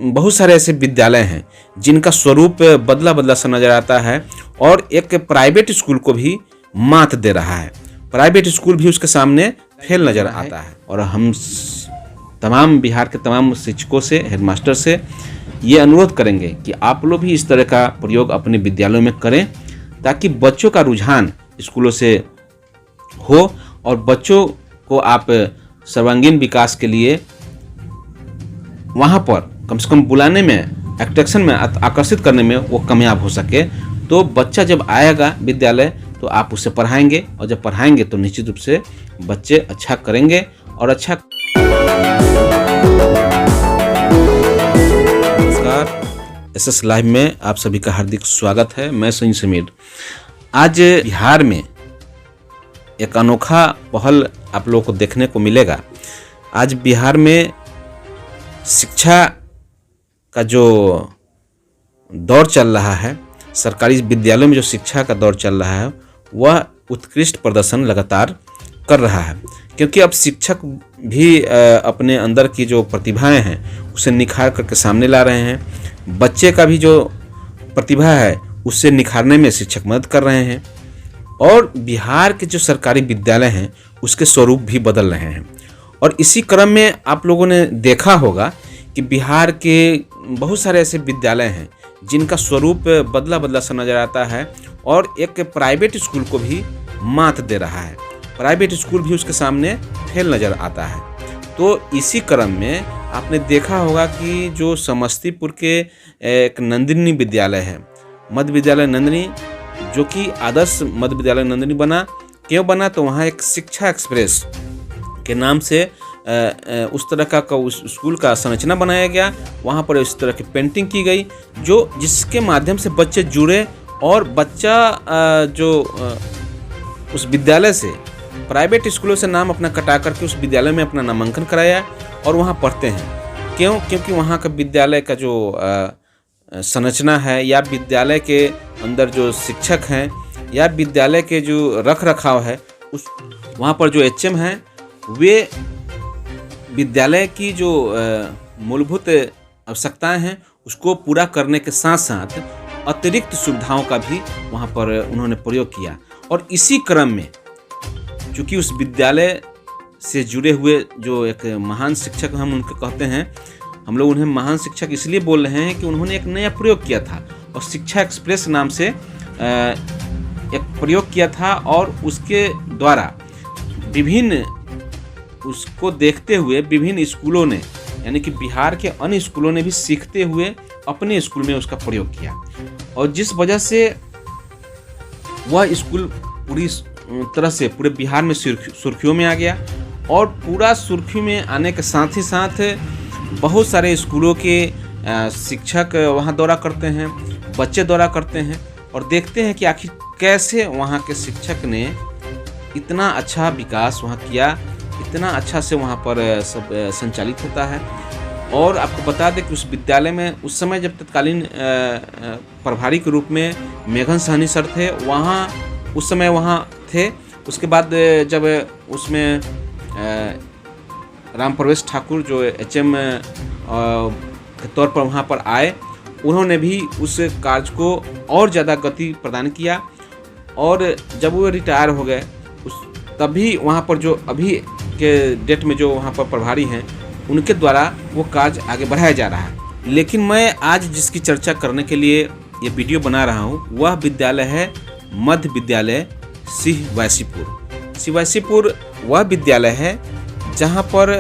बहुत सारे ऐसे विद्यालय हैं जिनका स्वरूप बदला बदला सा नजर आता है और एक प्राइवेट स्कूल को भी मात दे रहा है। प्राइवेट स्कूल भी उसके सामने फेल नजर आता है। और हम तमाम बिहार के तमाम शिक्षकों से, हेडमास्टर से ये अनुरोध करेंगे कि आप लोग भी इस तरह का प्रयोग अपने विद्यालयों में करें, ताकि बच्चों का रुझान स्कूलों से हो और बच्चों को आप सर्वांगीण विकास के लिए वहाँ पर कम से कम बुलाने में, अट्रैक्शन में, आकर्षित करने में वो कामयाब हो सके। तो बच्चा जब आएगा विद्यालय तो आप उसे पढ़ाएंगे, और जब पढ़ाएंगे तो निश्चित रूप से बच्चे अच्छा करेंगे और अच्छा। नमस्कार, एसएस लाइव में आप सभी का हार्दिक स्वागत है। मैं सईद समीर। आज बिहार में एक अनोखा पहल आप लोगों को देखने को मिलेगा। आज बिहार में शिक्षा का जो दौर चल रहा है, सरकारी विद्यालयों में जो शिक्षा का दौर चल रहा है, वह उत्कृष्ट प्रदर्शन लगातार कर रहा है। क्योंकि अब शिक्षक भी अपने अंदर की जो प्रतिभाएं हैं उसे निखार करके सामने ला रहे हैं। बच्चे का भी जो प्रतिभा है उससे निखारने में शिक्षक मदद कर रहे हैं। और बिहार के जो सरकारी विद्यालय हैं उसके स्वरूप भी बदल रहे हैं। और इसी क्रम में आप लोगों ने देखा होगा कि बिहार के बहुत सारे ऐसे विद्यालय हैं जिनका स्वरूप बदला बदला सा नजर आता है और एक प्राइवेट स्कूल को भी मात दे रहा है। प्राइवेट स्कूल भी उसके सामने फेल नजर आता है। तो इसी क्रम में आपने देखा होगा कि जो समस्तीपुर के एक नंदिनी विद्यालय है, मध्य विद्यालय नंदिनी, जो कि आदर्श मध्य विद्यालय नंदिनी बना। क्यों बना? तो वहाँ एक शिक्षा एक्सप्रेस के नाम से उस तरह का उस स्कूल का संरचना बनाया गया। वहाँ पर इस तरह की पेंटिंग की गई जिसके माध्यम से बच्चे जुड़े और बच्चा उस विद्यालय से, प्राइवेट स्कूलों से नाम अपना कटा करके उस विद्यालय में अपना नामांकन कराया और वहाँ पढ़ते हैं। क्यों? क्योंकि वहाँ का विद्यालय का जो संरचना है, या विद्यालय के अंदर जो शिक्षक हैं, या विद्यालय के जो रख रखाव है, उस वहाँ पर जो एचएम हैं वे विद्यालय की जो मूलभूत आवश्यकताएं हैं उसको पूरा करने के साथ साथ अतिरिक्त सुविधाओं का भी वहाँ पर उन्होंने प्रयोग किया। और इसी क्रम में चूँकि उस विद्यालय से जुड़े हुए जो एक महान शिक्षक हम उनके कहते हैं, हम लोग उन्हें महान शिक्षक इसलिए बोल रहे हैं कि उन्होंने एक नया प्रयोग किया था और शिक्षा एक्सप्रेस नाम से एक प्रयोग किया था। और उसके द्वारा विभिन्न, उसको देखते हुए विभिन्न स्कूलों ने, यानी कि बिहार के अन्य स्कूलों ने भी सीखते हुए अपने स्कूल में उसका प्रयोग किया। और जिस वजह से वह स्कूल पूरी तरह से पूरे बिहार में सुर्खियों में आ गया। और पूरा सुर्खी में आने के साथ ही साथ बहुत सारे स्कूलों के शिक्षक वहाँ दौरा करते हैं, बच्चे दौरा करते हैं और देखते हैं कि आखिर कैसे वहाँ के शिक्षक ने इतना अच्छा विकास वहाँ किया, इतना अच्छा से वहाँ पर सब संचालित होता है। और आपको बता दें कि उस विद्यालय में उस समय जब तत्कालीन प्रभारी के रूप में मेघन सहनी सर थे, उस समय वहाँ थे। उसके बाद जब उसमें राम प्रवेश ठाकुर जो एचएम के तौर पर वहाँ पर आए, उन्होंने भी उस कार्य को और ज़्यादा गति प्रदान किया। और जब वो रिटायर हो गए तभी वहाँ पर जो अभी के डेट में जो वहाँ पर प्रभारी हैं उनके द्वारा वो कार्य आगे बढ़ाया जा रहा है। लेकिन मैं आज जिसकी चर्चा करने के लिए ये वीडियो बना रहा हूँ वह विद्यालय है मध्य विद्यालय सिंहवासीपुर। वह विद्यालय है जहाँ पर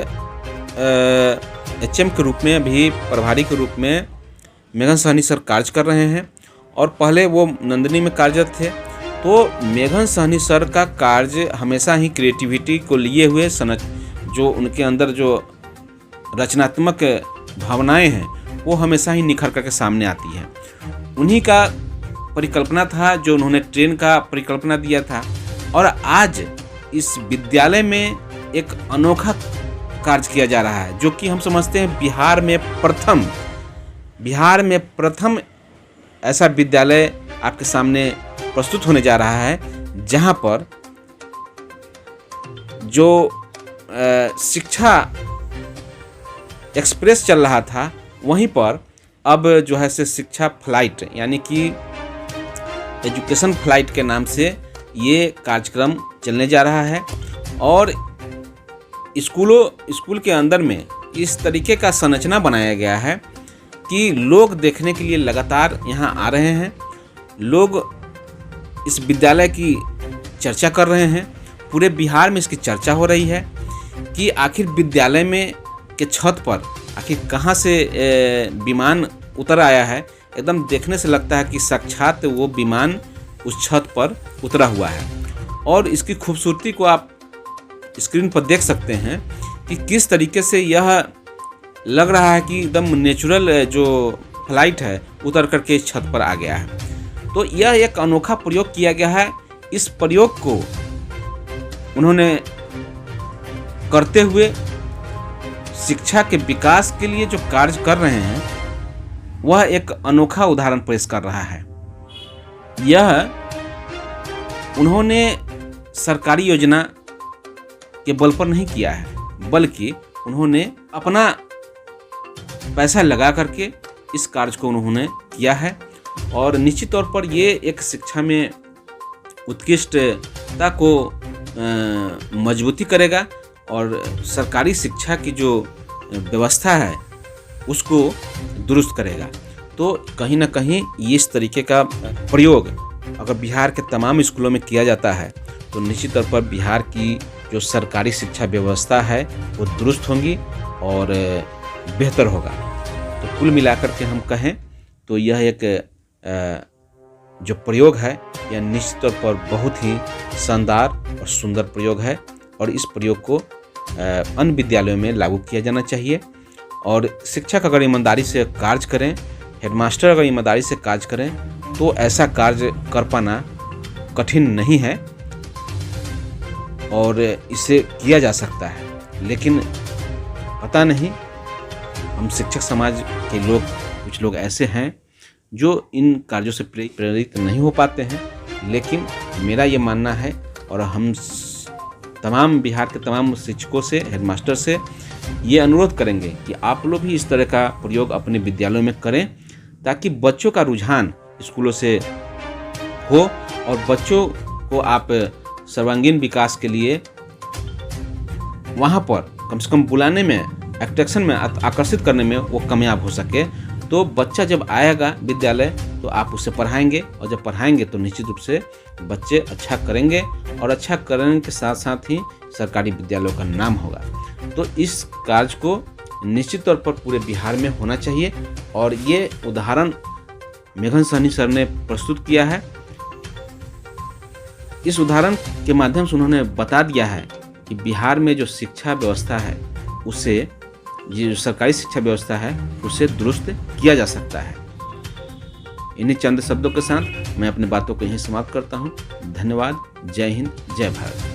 एचएम के रूप में, अभी प्रभारी के रूप में मेघन सहनी सर कार्य कर रहे हैं और पहले वो नंदिनी में कार्यरत थे। तो मेघन सहनी सर का कार्य हमेशा ही क्रिएटिविटी को लिए हुए, जो उनके अंदर जो रचनात्मक भावनाएं हैं वो हमेशा ही निखर करके सामने आती हैं। उन्हीं का परिकल्पना था जो उन्होंने ट्रेन का परिकल्पना दिया था। और आज इस विद्यालय में एक अनोखा कार्य किया जा रहा है जो कि हम समझते हैं बिहार में प्रथम ऐसा विद्यालय आपके सामने प्रस्तुत होने जा रहा है जहां पर जो शिक्षा एक्सप्रेस चल रहा था वहीं पर अब जो है से शिक्षा फ्लाइट यानी कि एजुकेशन फ्लाइट के नाम से ये कार्यक्रम चलने जा रहा है। और स्कूल के अंदर में इस तरीके का संरचना बनाया गया है कि लोग देखने के लिए लगातार यहाँ आ रहे हैं। लोग इस विद्यालय की चर्चा कर रहे हैं। पूरे बिहार में इसकी चर्चा हो रही है कि आखिर विद्यालय में के छत पर आखिर कहाँ से विमान उतर आया है। एकदम देखने से लगता है कि साक्षात वो विमान उस छत पर उतरा हुआ है। और इसकी खूबसूरती को आप स्क्रीन पर देख सकते हैं कि किस तरीके से यह लग रहा है कि एकदम नेचुरल जो फ्लाइट है उतर करके इस छत पर आ गया है। तो यह एक अनोखा प्रयोग किया गया है। इस प्रयोग को उन्होंने करते हुए शिक्षा के विकास के लिए जो कार्य कर रहे हैं वह एक अनोखा उदाहरण पेश कर रहा है। यह उन्होंने सरकारी योजना के बल पर नहीं किया है, बल्कि उन्होंने अपना पैसा लगा करके इस कार्य को उन्होंने किया है। और निश्चित तौर पर ये एक शिक्षा में उत्कृष्टता को मजबूती करेगा और सरकारी शिक्षा की जो व्यवस्था है उसको दुरुस्त करेगा। तो कहीं ना कहीं ये इस तरीके का प्रयोग अगर बिहार के तमाम स्कूलों में किया जाता है तो निश्चित तौर पर बिहार की जो सरकारी शिक्षा व्यवस्था है वो दुरुस्त होगी और बेहतर होगा। तो कुल मिलाकर के हम कहें तो यह एक जो प्रयोग है यह निश्चित तौर पर बहुत ही शानदार और सुंदर प्रयोग है और इस प्रयोग को अन्य विद्यालयों में लागू किया जाना चाहिए। और शिक्षक अगर ईमानदारी से कार्य करें, हेडमास्टर अगर ईमानदारी से कार्य करें तो ऐसा कार्य कर पाना कठिन नहीं है और इसे किया जा सकता है। लेकिन पता नहीं हम शिक्षक समाज के लोग कुछ लोग ऐसे हैं जो इन कार्यों से प्रेरित नहीं हो पाते हैं। लेकिन मेरा ये मानना है और हम तमाम बिहार के तमाम शिक्षकों से, हेडमास्टर से ये अनुरोध करेंगे कि आप लोग भी इस तरह का प्रयोग अपने विद्यालयों में करें ताकि बच्चों का रुझान स्कूलों से हो और बच्चों को आप सर्वांगीण विकास के लिए वहाँ पर कम से कम बुलाने में, अट्रैक्शन में, आकर्षित करने में वो कामयाब हो सके। तो बच्चा जब आएगा विद्यालय तो आप उसे पढ़ाएंगे और जब पढ़ाएंगे तो निश्चित रूप से बच्चे अच्छा करेंगे और अच्छा करने के साथ साथ ही सरकारी विद्यालयों का नाम होगा। तो इस कार्य को निश्चित तौर पर पूरे बिहार में होना चाहिए और ये उदाहरण मेघन सहनी सर ने प्रस्तुत किया है। इस उदाहरण के माध्यम से उन्होंने बता दिया है कि बिहार में जो शिक्षा व्यवस्था है उसे, ये जो सरकारी शिक्षा व्यवस्था है उसे दुरुस्त किया जा सकता है। इन्हीं चंद शब्दों के साथ मैं अपनी बातों को यहीं समाप्त करता हूँ। धन्यवाद। जय हिंद, जय भारत।